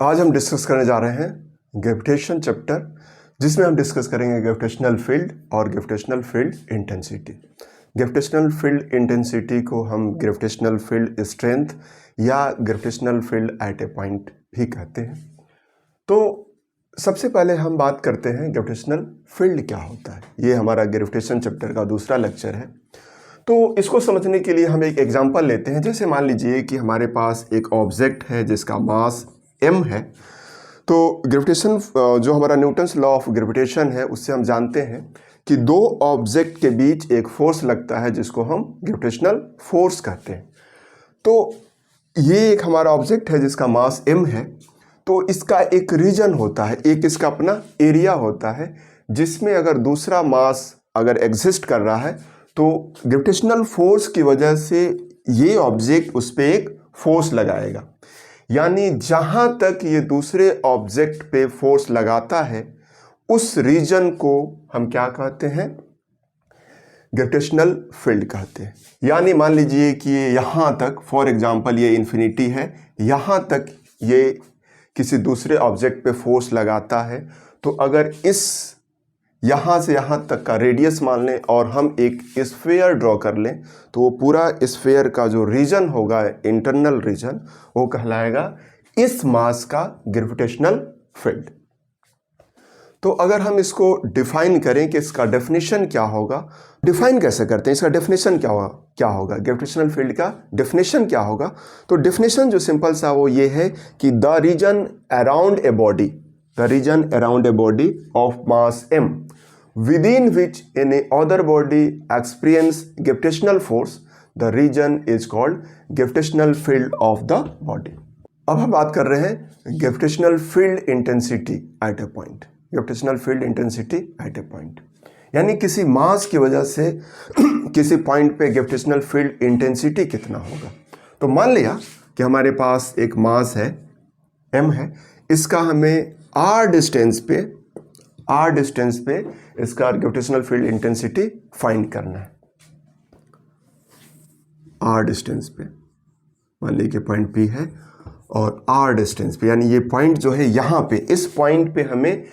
आज हम डिस्कस करने जा रहे हैं ग्रेविटेशन चैप्टर, जिसमें हम डिस्कस करेंगे ग्रेविटेशनल फील्ड और gravitational field intensity. Gravitational field intensity को हम ग्रेविटेशनल फील्ड स्ट्रेंथ या gravitational field at a point भी कहते हैं। तो सबसे पहले हम बात करते हैं ग्रेविटेशनल फील्ड क्या होता है। ये हमारा ग्रेविटेशन चैप्टर का दूसरा लेक्चर है। तो इसको समझने के लिए हम एक एग्जांपल लेते हैं। जैसे मान लीजिए कि हमारे पास एक ऑब्जेक्ट है जिसका मास m है। तो ग्रेविटेशन जो हमारा न्यूटन्स लॉ ऑफ ग्रेविटेशन है, उससे हम जानते हैं कि दो ऑब्जेक्ट के बीच एक फोर्स लगता है जिसको हम ग्रेविटेशनल फोर्स कहते हैं। तो ये एक हमारा ऑब्जेक्ट है जिसका मास m है। तो इसका एक रीजन होता है, एक इसका अपना एरिया होता है, जिसमें अगर दूसरा मास अगर एग्जिस्ट कर रहा है तो ग्रेविटेशनल फोर्स की वजह से ये ऑब्जेक्ट उस पर एक फोर्स लगाएगा। यानी जहाँ तक ये दूसरे ऑब्जेक्ट पे फोर्स लगाता है उस रीजन को हम क्या कहते हैं, ग्रेविटेशनल फील्ड कहते हैं। यानी मान लीजिए कि ये यहाँ तक, फॉर एग्जांपल ये इन्फिनिटी है, यहाँ तक ये किसी दूसरे ऑब्जेक्ट पे फोर्स लगाता है। तो अगर इस यहाँ से यहाँ तक का रेडियस मान लें और हम एक स्फीयर ड्रॉ कर लें, तो वो पूरा स्फीयर का जो रीजन होगा, इंटरनल रीजन, वो कहलाएगा इस मास का ग्रेविटेशनल फील्ड। तो अगर हम इसको डिफाइन करें कि इसका डेफिनेशन क्या होगा, डिफाइन कैसे करते हैं, इसका डेफिनेशन क्या होगा ग्रेविटेशनल फील्ड का डेफिनेशन क्या होगा। तो डेफिनेशन जो सिंपल सा वो ये है कि the region around a body, the region around a body of mass m within which any other body experience gravitational force, the region is called gravitational field of the body। अब हम बात कर रहे हैं gravitational field intensity at a point। gravitational field intensity at a point यानी किसी मास की वजह से किसी पॉइंट पे ग्रेविटेशनल फील्ड इंटेंसिटी कितना होगा। तो मान लिया कि हमारे पास एक मास है, m है, इसका हमें r डिस्टेंस पे इसका ग्रेविटेशनल फील्ड इंटेंसिटी फाइंड करना है। r डिस्टेंस पे मान लीजिए पॉइंट P है और r डिस्टेंस पे, यानी ये पॉइंट जो है यहाँ पे, इस पॉइंट पे हमें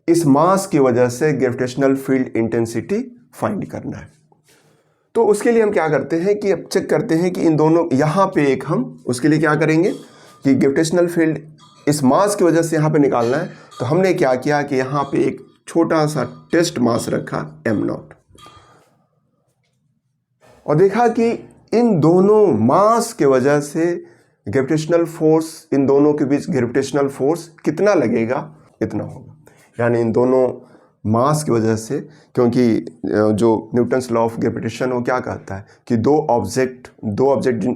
इस मास की वजह से ग्रेविटेशनल फील्ड इंटेंसिटी फाइंड करना है। तो उसके लिए हम क्या करते हैं कि अब चेक करते हैं कि इन दोनों, यहाँ पे एक हम उसके लिए क्या करेंगे कि ग्रेविटेशनल फील्ड इस मास की वजह से यहाँ पे निकालना है। तो हमने क्या किया कि यहाँ पे एक छोटा सा टेस्ट मास रखा m0 और देखा कि इन दोनों मास के वजह से ग्रेविटेशनल फोर्स, इन दोनों के बीच ग्रेविटेशनल फोर्स कितना लगेगा, इतना होगा। यानी इन दोनों मास की वजह से, क्योंकि जो न्यूटन्स लॉ ऑफ ग्रेविटेशन वो क्या कहता है कि दो ऑब्जेक्ट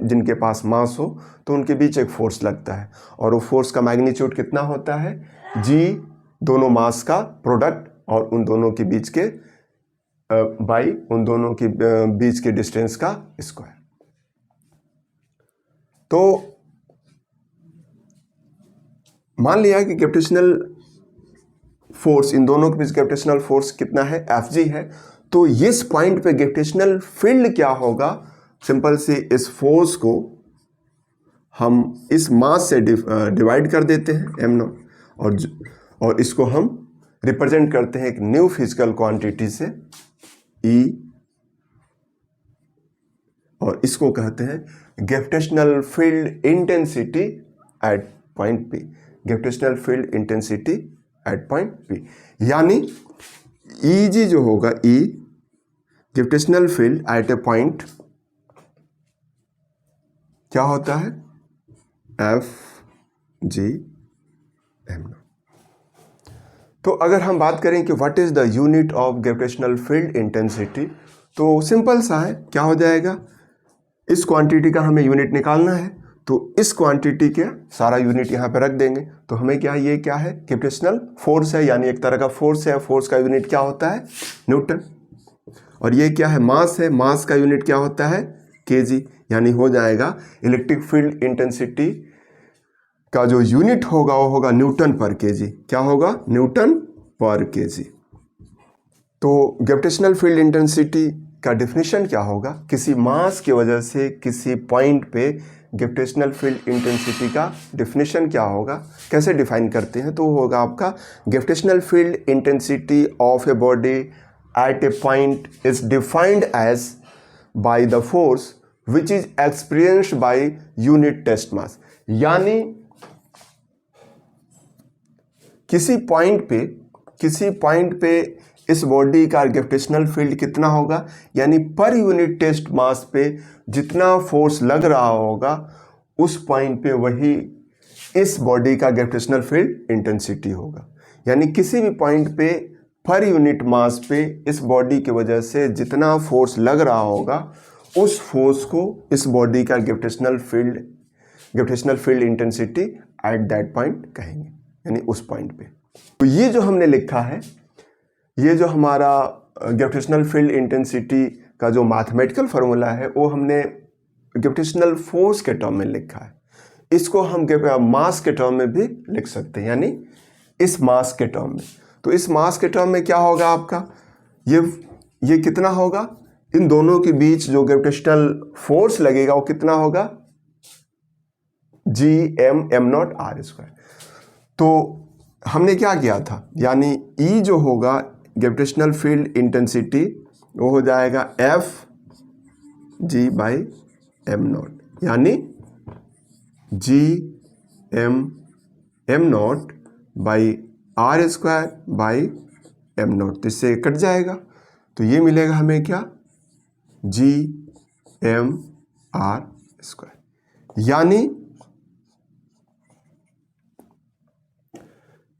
जिनके पास मास हो तो उनके बीच एक फोर्स लगता है, और वो फोर्स का मैग्नीट्यूड कितना होता है, g, दोनों मास का प्रोडक्ट और उन दोनों के बीच के बाई उन दोनों के बीच के डिस्टेंस का स्क्वायर। तो मान लिया कि ग्रेविटेशनल फोर्स, इन दोनों के बीच ग्रेविटेशनल फोर्स कितना है, Fg है। तो इस पॉइंट पे ग्रेविटेशनल फील्ड क्या होगा, सिंपल से इस फोर्स को हम इस मास से डिवाइड कर देते हैं m0 और इसको हम रिप्रेजेंट करते हैं एक न्यू फिजिकल क्वांटिटी से E, और इसको कहते हैं gravitational field intensity eight point P। Gravitational field intensity eight point P, यानी Eg जो होगा, E gravitational field at a point क्या होता है, Fg m0। तो अगर हम बात करें कि what is the unit of gravitational field intensity, तो सिंपल सा है, क्या हो जाएगा, इस क्वांटिटी का हमें यूनिट निकालना है। तो इस क्वांटिटी के सारा यूनिट यहाँ पे रख देंगे। तो हमें क्या, ये क्या है, ग्रेविटेशनल फोर्स है, यानी एक तरह का फोर्स है। फोर्स का यूनिट क्या होता है, न्यूटन। और ये क्या है, मास है, मास का यूनिट क्या होता है, kg। यानी हो जाएगा इलेक्ट्रिक फील्ड इंटेंसिटी का जो यूनिट होगा वो होगा न्यूटन पर kg। क्या होगा, न्यूटन पर kg। तो ग्रेविटेशनल फील्ड इंटेंसिटी का डेफिनेशन क्या होगा, किसी मास की वजह से किसी पॉइंट पे ग्रेविटेशनल फील्ड इंटेंसिटी का डिफिनेशन क्या होगा, कैसे डिफाइन करते हैं, तो होगा आपका gravitational field intensity of a body at a point is defined as by the force which is experienced by unit test mass. यानी किसी पॉइंट पे इस बॉडी का ग्रेविटेशनल फील्ड कितना होगा, यानी पर यूनिट टेस्ट मास पे जितना फोर्स लग रहा होगा उस पॉइंट पे वही इस बॉडी का ग्रेविटेशनल फील्ड इंटेंसिटी होगा। यानी किसी भी पॉइंट पे पर यूनिट मास पे इस बॉडी की वजह से जितना फोर्स लग रहा होगा उस फोर्स को इस बॉडी का gravitational field intensity at that point कहेंगे, यानी उस पॉइंट पे। तो ये जो हमने लिखा है, ये जो हमारा ग्रेविटेशनल फील्ड इंटेंसिटी का जो मैथमेटिकल फार्मूला है वो हमने ग्रेविटेशनल फोर्स के टर्म में लिखा है। इसको हम मास के टर्म में भी लिख सकते हैं, यानी इस मास के टर्म में। तो इस मास के टर्म में क्या होगा आपका, ये कितना होगा, इन दोनों के बीच जो ग्रेविटेशनल फोर्स लगेगा वो कितना होगा, Gm(m)(r²। तो हमने क्या किया था, यानी E जो होगा ग्रेविटेशनल फील्ड इंटेंसिटी वो हो जाएगा Fg/m0, यानी Gm(m)(r²/m0), तो इससे कट जाएगा, तो ये मिलेगा हमें क्या, Gm(r²), यानी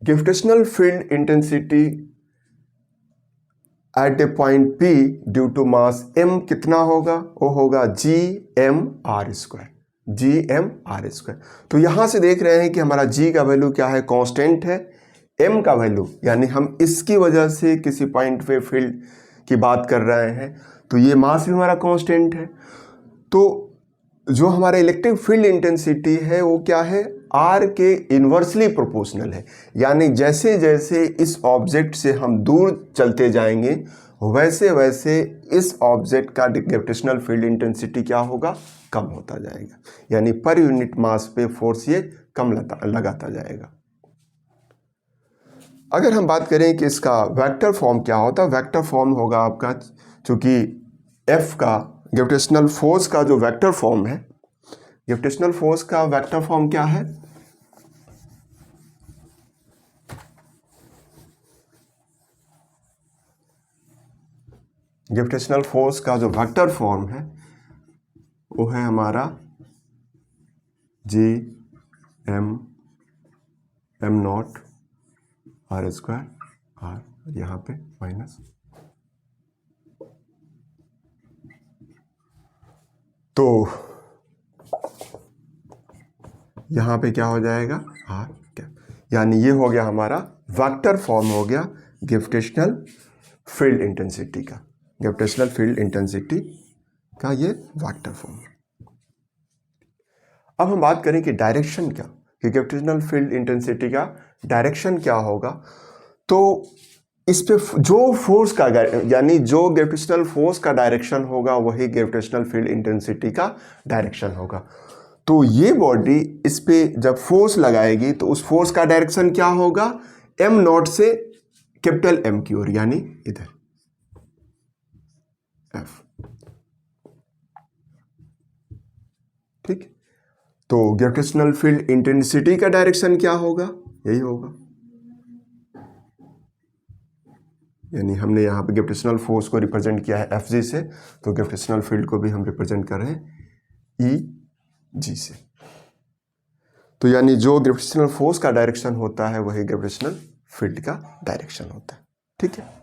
gravitational field intensity at a point P due to mass m कितना होगा, वो होगा Gm(r²). तो यहां से देख रहे हैं कि हमारा G का वैल्यू क्या है, कांस्टेंट है, m का वैल्यू यानी हम इसकी वजह से किसी पॉइंट पे फील्ड की बात कर रहे हैं, तो ये मास भी हमारा कांस्टेंट है। तो जो हमारा इलेक्ट्रिक फील्ड इंटेंसिटी है वो क्या है, R के इन्वर्सली प्रोपोर्शनल है, यानी जैसे जैसे इस ऑब्जेक्ट से हम दूर चलते जाएंगे वैसे वैसे इस ऑब्जेक्ट का ग्रेविटेशनल फील्ड इंटेंसिटी क्या होगा, कम होता जाएगा, यानी पर यूनिट मास पे फोर्स ये कम लगाता जाएगा। अगर हम बात करें कि इसका वेक्टर फॉर्म क्या होता है, वेक्टर फॉर्म होगा आपका, चूंकि F का ग्रेविटेशनल फोर्स का जो वेक्टर फॉर्म है, ग्रेविटेशनल फोर्स का वेक्टर फॉर्म क्या है, ग्रेविटेशनल फोर्स का जो वेक्टर फॉर्म है वो है हमारा Gm(m)(r²), यहाँ पे माइनस, तो यहाँ पे क्या हो जाएगा, r कैप, यानी ये हो गया हमारा वेक्टर फॉर्म हो गया ग्रेविटेशनल फील्ड इंटेंसिटी का, ग्रेविटेशनल फील्ड इंटेंसिटी का ये वेक्टर फॉर्म। अब हम बात करें कि डायरेक्शन क्या, कि ग्रेविटेशनल फील्ड इंटेंसिटी का डायरेक्शन क्या होगा। तो इस पे जो फोर्स का यानी जो ग्रेविटेशनल फोर्स का डायरेक्शन होगा वही ग्रेविटेशनल फील्ड इंटेंसिटी का डायरेक्शन होगा। तो ये बॉडी इस पे जब फोर्स लगाएगी तो उस फोर्स का डायरेक्शन क्या होगा, m0 से कैपिटल M की ओर, यानी इधर F। ठीक, तो ग्रेविटेशनल फील्ड इंटेंसिटी का डायरेक्शन क्या होगा, यही होगा, यानी हमने यहाँ पे ग्रेविटेशनल फोर्स को रिप्रेजेंट किया है Fg से, तो ग्रेविटेशनल फील्ड को भी हम रिप्रेजेंट कर रहे हैं Eg से। तो यानी जो ग्रेविटेशनल फोर्स का डायरेक्शन होता है वही ग्रेविटेशनल फील्ड का डायरेक्शन होता है। ठीक है।